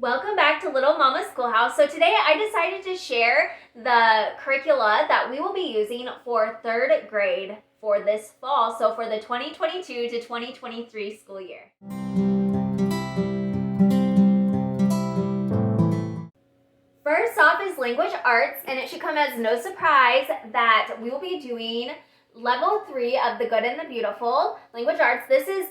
Welcome back to Little Mama Schoolhouse. So today I decided to share the curricula that we will be using for third grade for this fall, so for the 2022 to 2023 school year. First off is language arts, and it should come as no surprise that we will be doing level 3 of The Good and the Beautiful language arts. This is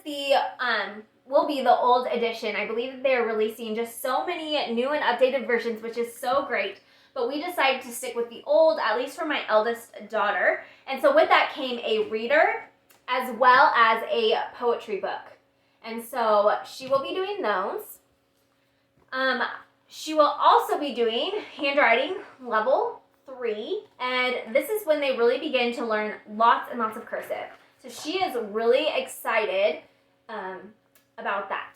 will be the old edition. I believe they're releasing just so many new and updated versions, which is so great. But we decided to stick with the old, at least for my eldest daughter. And so with that came a reader as well as a poetry book. And so she will be doing those. She will also be doing handwriting level 3. And this is when they really begin to learn lots and lots of cursive. So she is really excited about that.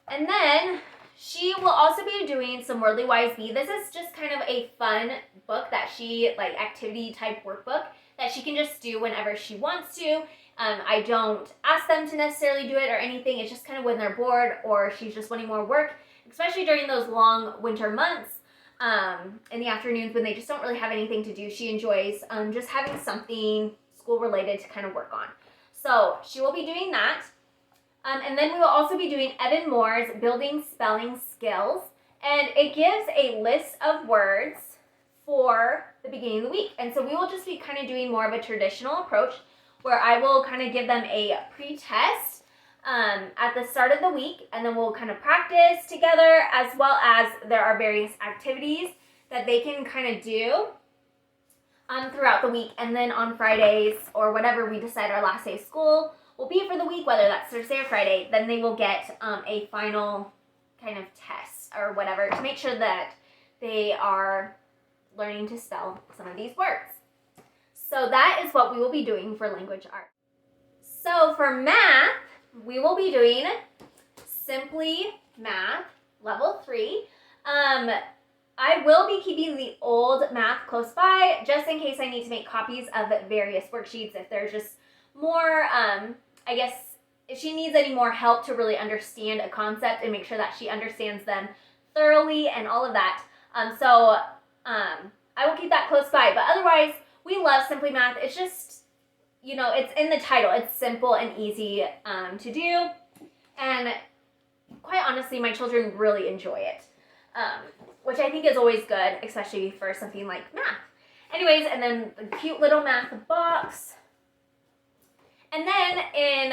And then she will also be doing some Wordly Wise Bee. This is just kind of a fun book that she, activity type workbook that she can just do whenever she wants to. I don't ask them to necessarily do it or anything. It's just kind of when they're bored or she's just wanting more work, especially during those long winter months. In the afternoons when they just don't really have anything to do, she enjoys just having something school related to kind of work on. So she will be doing that. And then we will also be doing Evan Moore's Building Spelling Skills. And it gives a list of words for the beginning of the week. And so we will just be kind of doing more of a traditional approach where I will kind of give them a pre-test at the start of the week. And then we'll kind of practice together, as well as there are various activities that they can kind of do throughout the week. And then on Fridays or whatever we decide our last day of school will be for the week, whether that's Thursday or Friday, then they will get a final kind of test or whatever to make sure that they are learning to spell some of these words. So that is what we will be doing for language arts. So for math, we will be doing Simply Math Level 3. I will be keeping the old math close by just in case I need to make copies of various worksheets if there's just more, I guess, if she needs any more help to really understand a concept and make sure that she understands them thoroughly and all of that. So I will keep that close by. But otherwise, we love Simply Math. It's just, it's in the title. It's simple and easy to do. And quite honestly, my children really enjoy it, which I think is always good, especially for something like math. Anyways, and then the cute little math box. And then in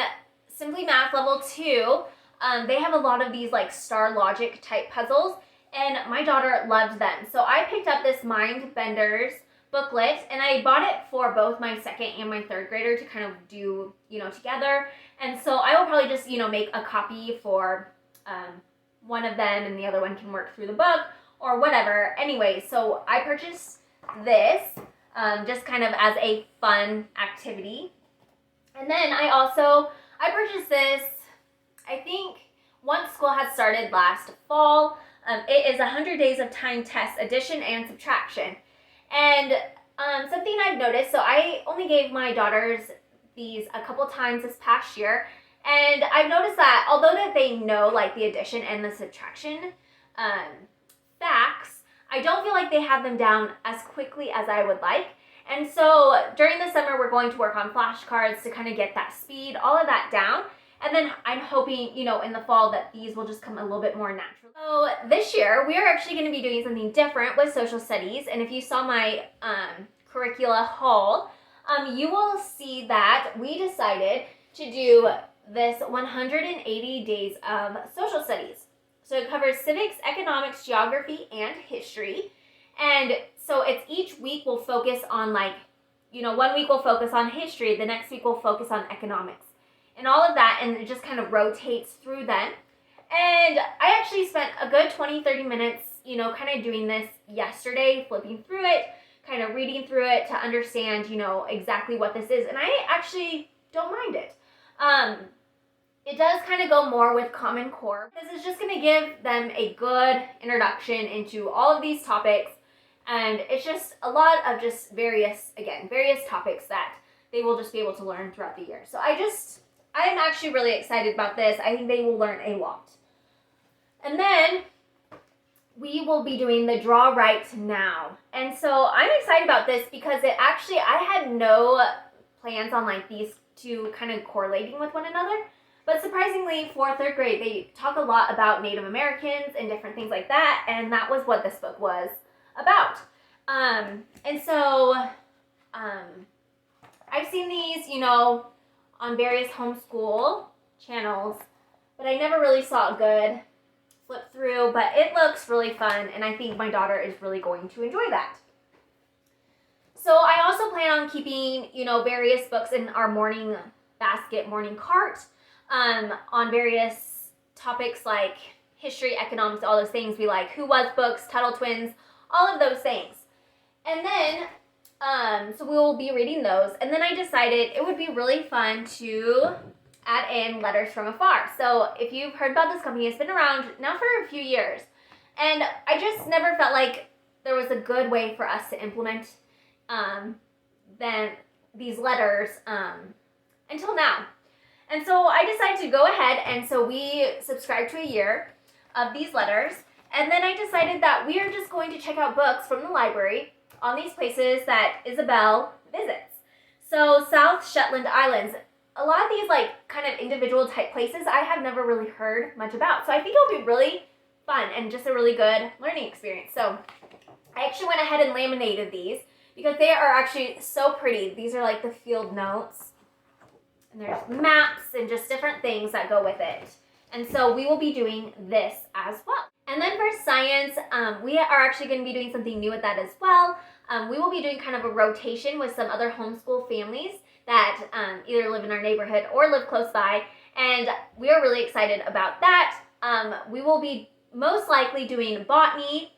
Simply Math Level 2, they have a lot of these star logic type puzzles, and my daughter loved them. So I picked up this Mind Benders booklet, and I bought it for both my second and my third grader to kind of do, together. And so I will probably just, make a copy for one of them, and the other one can work through the book or whatever. Anyway, so I purchased this just kind of as a fun activity. And then I purchased this, I think, once school had started last fall. It is 100 Days of Time Test Addition and Subtraction. And something I've noticed, so I only gave my daughters these a couple times this past year. And I've noticed that although that they know the addition and the subtraction facts, I don't feel like they have them down as quickly as I would like. And so during the summer, we're going to work on flashcards to kind of get that speed, all of that down. And then I'm hoping, in the fall that these will just come a little bit more natural. So this year, we are actually going to be doing something different with social studies. And if you saw my curricula haul, you will see that we decided to do this 180 days of social studies. So it covers civics, economics, geography, and history. And so it's each week will focus on 1 week will focus on history, the next week will focus on economics and all of that, and it just kind of rotates through them. And I actually spent a good 20-30 minutes, kind of doing this yesterday, flipping through it, kind of reading through it to understand, exactly what this is. And I actually don't mind it. It does kind of go more with Common Core. This is just going to give them a good introduction into all of these topics. And it's just a lot of just various topics that they will just be able to learn throughout the year. So I'm actually really excited about this. I think they will learn a lot. And then we will be doing the Draw Right Now. And so I'm excited about this because I had no plans on like these two kind of correlating with one another. But surprisingly, for third grade, they talk a lot about Native Americans and different things like that. And that was what this book was about. And so I've seen these, on various homeschool channels, but I never really saw a good flip through, but it looks really fun, and I think my daughter is really going to enjoy that. So I also plan on keeping, various books in our morning basket, morning cart, on various topics like history, economics, all those things we like, Who Was books, Tuttle Twins, all of those things. And then, so we will be reading those. And then I decided it would be really fun to add in Letters from Afar. So if you've heard about this company, it's been around now for a few years. And I just never felt like there was a good way for us to implement then these letters until now. And so I decided to go ahead, and so we subscribed to a year of these letters. And then I decided that we are just going to check out books from the library on these places that Isabel visits. So South Shetland Islands, a lot of these like kind of individual type places I have never really heard much about. So I think it'll be really fun and just a really good learning experience. So I actually went ahead and laminated these because they are actually so pretty. These are like the field notes, and there's maps and just different things that go with it. And so we will be doing this as well. And then for science, we are actually going to be doing something new with that as well. We will be doing kind of a rotation with some other homeschool families that either live in our neighborhood or live close by. And we are really excited about that. We will be most likely doing botany,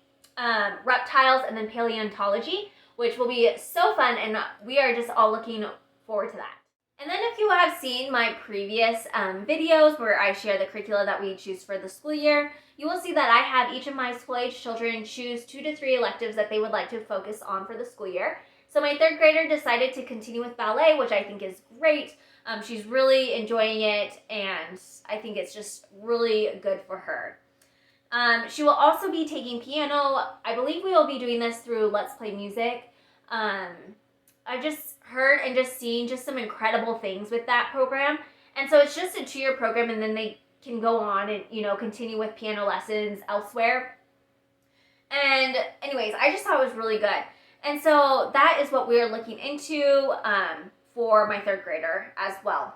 reptiles, and then paleontology, which will be so fun, and we are just all looking forward to that. And then if you have seen my previous videos where I share the curricula that we choose for the school year, you will see that I have each of my school-age children choose 2 to 3 electives that they would like to focus on for the school year. So my third grader decided to continue with ballet, which I think is great. She's really enjoying it, and I think it's just really good for her. She will also be taking piano. I believe we will be doing this through Let's Play Music. I've just heard and just seen just some incredible things with that program. And so it's just a 2-year program, and then they can go on and, continue with piano lessons elsewhere. And anyways, I just thought it was really good. And so that is what we are looking into for my third grader as well.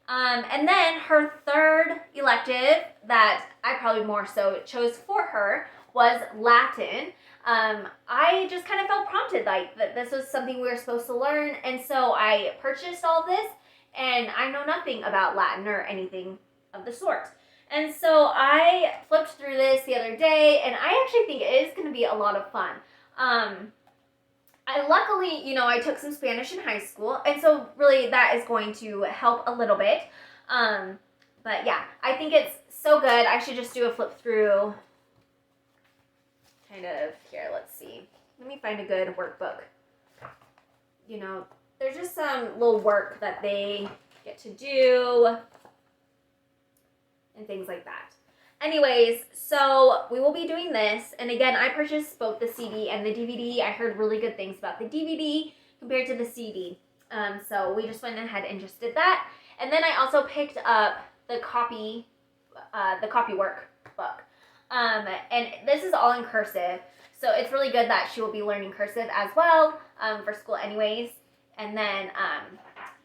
And then her third elective that I probably more so chose for her was Latin. I just kind of felt prompted like that this was something we were supposed to learn, and so I purchased all this, and I know nothing about Latin or anything of the sort. And so I flipped through this the other day, and I actually think it is going to be a lot of fun. I luckily, I took some Spanish in high school, and so really that is going to help a little bit. But yeah, I think it's so good. I should just do a flip through. Kind of here, let's see. Let me find a good workbook. There's just some little work that they get to do and things like that. Anyways, so we will be doing this, and again, I purchased both the CD and the DVD. I heard really good things about the DVD compared to the CD. So we just went ahead and just did that. And then I also picked up the copy workbook. And this is all in cursive, so it's really good that she will be learning cursive as well for school anyways. And then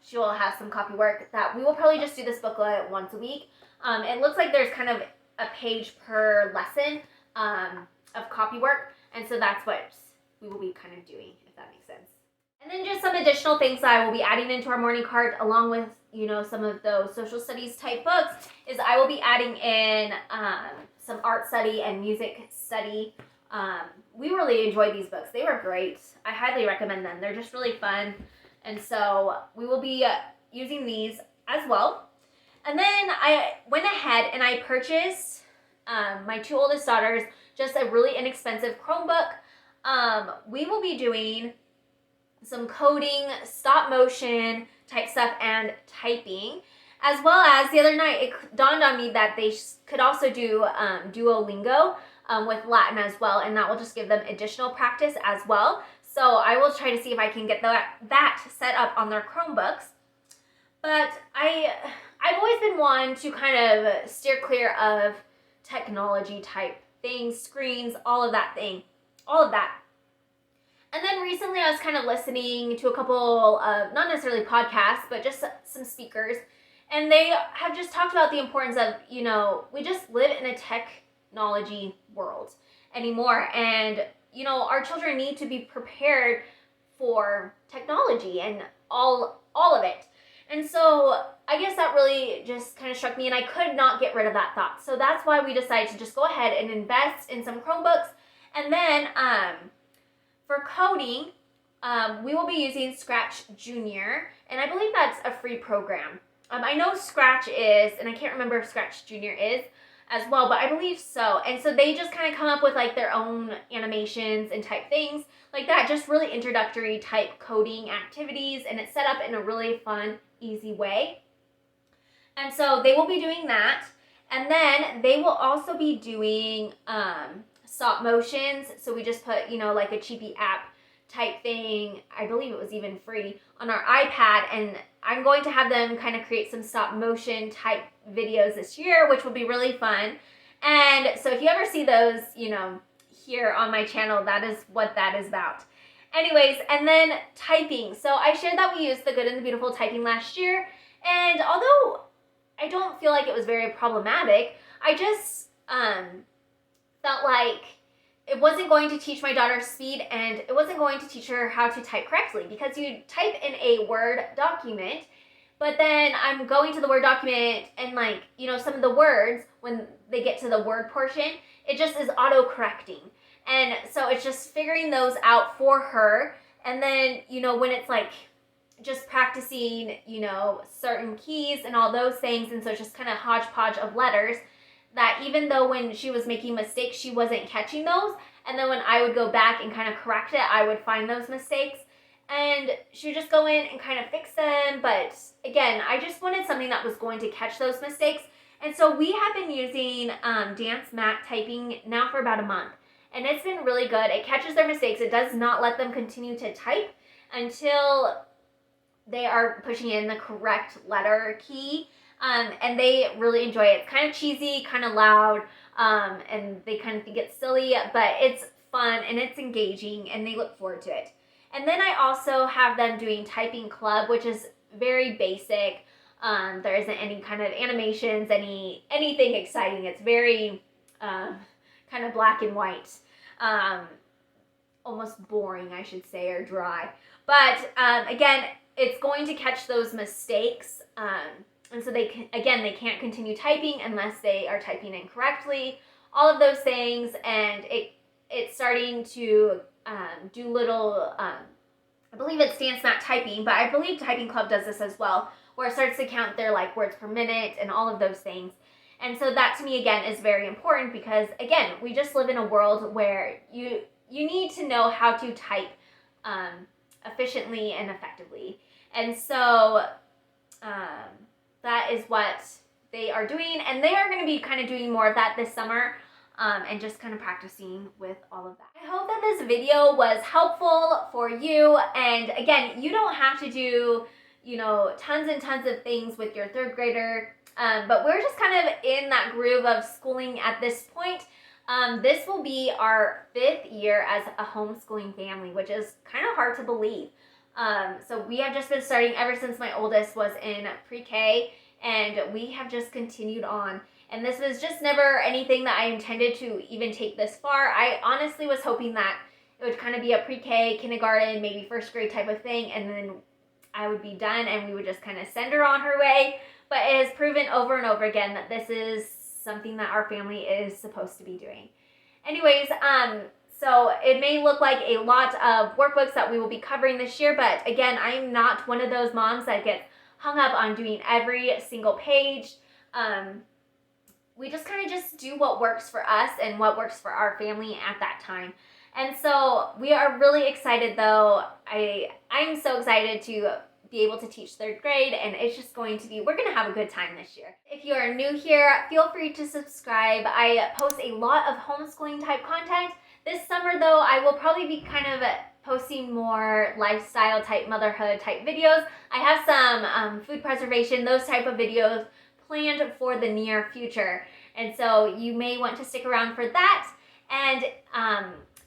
she will have some copy work that we will probably just do this booklet once a week. It looks like there's kind of a page per lesson of copy work, and so that's what we will be kind of doing, if that makes sense. And then just some additional things that I will be adding into our morning cart, along with some of those social studies type books, is I will be adding in some art study and music study. We really enjoyed these books. They were great. I highly recommend them. They're just really fun. And so we will be using these as well. And then I went ahead and I purchased my 2 oldest daughters just a really inexpensive Chromebook. We will be doing some coding, stop motion type stuff, and typing. as well as the other night, it dawned on me that they could also do Duolingo with Latin as well, and that will just give them additional practice as well. So I will try to see if I can get that set up on their Chromebooks. But I've always been one to kind of steer clear of technology type things, screens, all of that. And then recently I was kind of listening to a couple of, not necessarily podcasts, but just some speakers. And they have just talked about the importance of, we just live in a technology world anymore. And, our children need to be prepared for technology and all of it. And so I guess that really just kind of struck me, and I could not get rid of that thought. So that's why we decided to just go ahead and invest in some Chromebooks. And then for coding, we will be using Scratch Junior, and I believe that's a free program. I know Scratch is, and I can't remember if Scratch Junior is as well, but I believe so. And so they just kind of come up with like their own animations and type things like that, just really introductory type coding activities, and it's set up in a really fun, easy way. And so they will be doing that. And then they will also be doing stop motions. So we just put, like a cheapy app type thing. I believe it was even free on our iPad. And I'm going to have them kind of create some stop motion type videos this year, which will be really fun. And so if you ever see those, here on my channel, that is what that is about. Anyways, and then typing. So I shared that we used The Good and the Beautiful typing last year. And although I don't feel like it was very problematic, I just felt like it wasn't going to teach my daughter speed, and it wasn't going to teach her how to type correctly, because you type in a Word document, but then I'm going to the Word document and some of the words, when they get to the word portion, it just is auto-correcting. And so it's just figuring those out for her. And then, when it's just practicing, certain keys and all those things. And so it's just kind of hodgepodge of letters that even though when she was making mistakes, she wasn't catching those. And then when I would go back and kind of correct it, I would find those mistakes. And she would just go in and kind of fix them. But again, I just wanted something that was going to catch those mistakes. And so we have been using Dance Mat typing now for about a month. And it's been really good. It catches their mistakes. It does not let them continue to type until they are pushing in the correct letter key. And they really enjoy it. It's kind of cheesy, kind of loud, and they kind of think it's silly, but it's fun and it's engaging, and they look forward to it. And then I also have them doing Typing Club, which is very basic. There isn't any kind of animations, anything exciting. It's very kind of black and white, almost boring, I should say, or dry. But again, it's going to catch those mistakes. And so they can't continue typing unless they are typing incorrectly, all of those things. And it's starting to do little, I believe it's Dance Mat typing, but I believe Typing Club does this as well, where it starts to count their words per minute and all of those things. And so that to me, again, is very important, because again, we just live in a world where you need to know how to type efficiently and effectively. And so that is what they are doing, and they are going to be kind of doing more of that this summer, and just kind of practicing with all of that. I hope that this video was helpful for you, and again, you don't have to do, tons and tons of things with your third grader, but we're just kind of in that groove of schooling at this point. This will be our 5th year as a homeschooling family, which is kind of hard to believe. So we have just been starting ever since my oldest was in pre-K, and we have just continued on. And this was just never anything that I intended to even take this far. I honestly was hoping that it would kind of be a pre-K, kindergarten, maybe 1st grade type of thing, and then I would be done and we would just kind of send her on her way. But it has proven over and over again that this is something that our family is supposed to be doing. Anyways, so it may look like a lot of workbooks that we will be covering this year, but again, I am not one of those moms that gets hung up on doing every single page. We just kind of just do what works for us and what works for our family at that time. And so we are really excited, though. I'm so excited to be able to teach 3rd grade, and it's just we're going to have a good time this year. If you are new here, feel free to subscribe. I post a lot of homeschooling type content. This summer though, I will probably be kind of posting more lifestyle type, motherhood type videos. I have some food preservation, those type of videos planned for the near future. And so you may want to stick around for that. And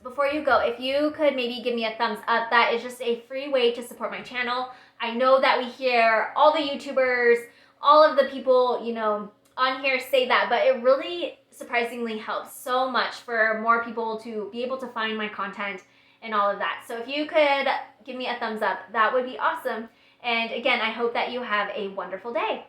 before you go, if you could maybe give me a thumbs up, that is just a free way to support my channel. I know that we hear all the YouTubers, all of the people, you know, on here say that, but it really surprisingly helps so much for more people to be able to find my content and all of that. So if you could give me a thumbs up, that would be awesome. And again, I hope that you have a wonderful day.